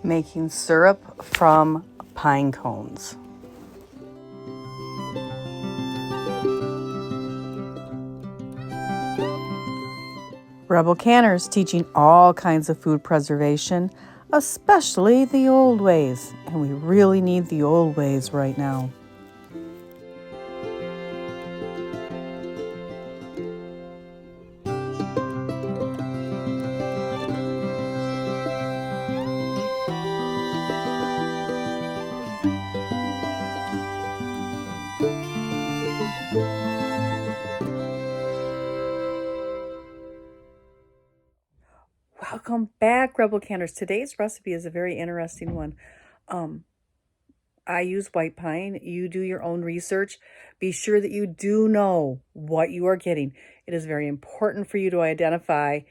Making syrup from pine cones. Rebel Canners teaching all kinds of food preservation, especially the old ways. And we really need the old ways right now. Welcome back, Rebel Canners. Today's recipe is a very interesting one. I use white pine. You do your own research. Be sure that you do know what you are getting. It is very important for you to identify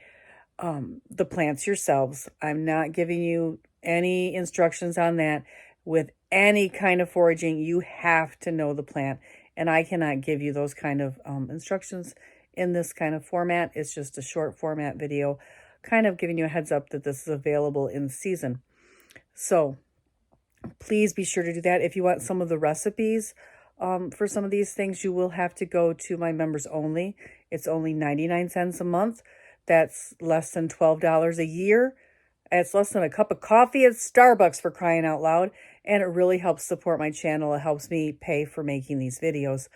the plants yourselves. I'm not giving you any instructions on that. With any kind of foraging, you have to know the plant. And I cannot give you those kind of instructions in this kind of format. It's just a short format video, kind of giving you a heads up that this is available in season. So please be sure to do that. If you want some of the recipes for some of these things, you will have to go to my members only. It's only 99 cents a month. That's less than $12 a year. It's less than a cup of coffee at Starbucks, for crying out loud. And it really helps support my channel. It helps me pay for making these videos.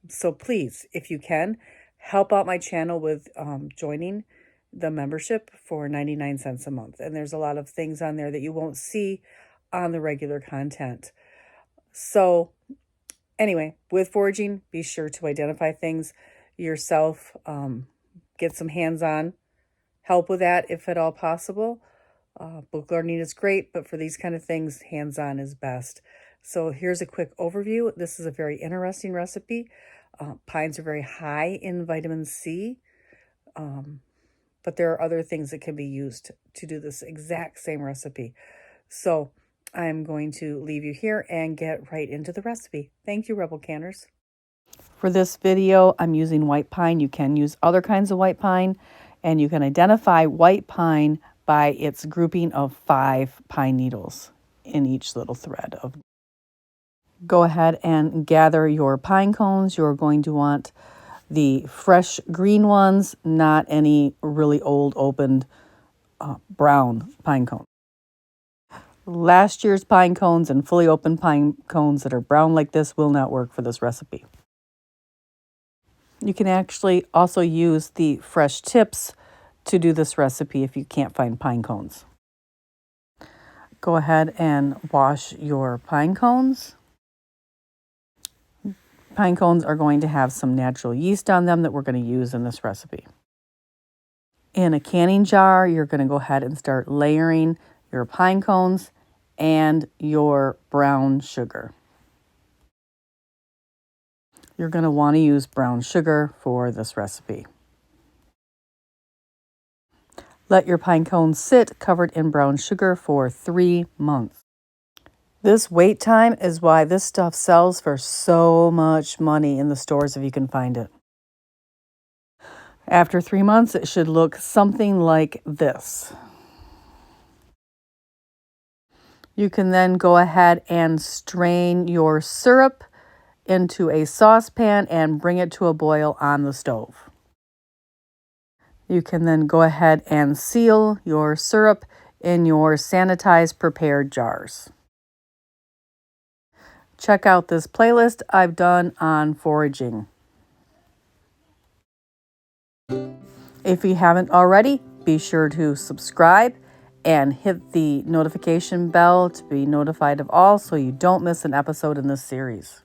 So please, if you can, help out my channel with joining the membership for 99 cents a month. And there's a lot of things on there that you won't see on the regular content. So anyway, with foraging, be sure to identify things yourself. Get some hands-on help with that if at all possible. Book learning is great, but for these kind of things, hands-on is best. So here's a quick overview. This is a very interesting recipe. Pines are very high in vitamin C, but there are other things that can be used to do this exact same recipe. So I'm going to leave you here and get right into the recipe. Thank you, Rebel Canners. For this video, I'm using white pine. You can use other kinds of white pine, and you can identify white pine by its grouping of 5 pine needles in each little thread. Go ahead and gather your pine cones. You're going to want the fresh green ones, not any really old opened brown pine cones. Last year's pine cones and fully open pine cones that are brown like this will not work for this recipe. You can actually also use the fresh tips to do this recipe if you can't find pine cones. Go ahead and wash your pine cones. Pine cones are going to have some natural yeast on them that we're going to use in this recipe. In a canning jar, you're going to go ahead and start layering your pine cones and your brown sugar. You're going to want to use brown sugar for this recipe. Let your pine cones sit covered in brown sugar for 3 months. This wait time is why this stuff sells for so much money in the stores if you can find it. After 3 months, it should look something like this. You can then go ahead and strain your syrup into a saucepan and bring it to a boil on the stove. You can then go ahead and seal your syrup in your sanitized prepared jars. Check out this playlist I've done on foraging. If you haven't already, be sure to subscribe and hit the notification bell to be notified of all so you don't miss an episode in this series.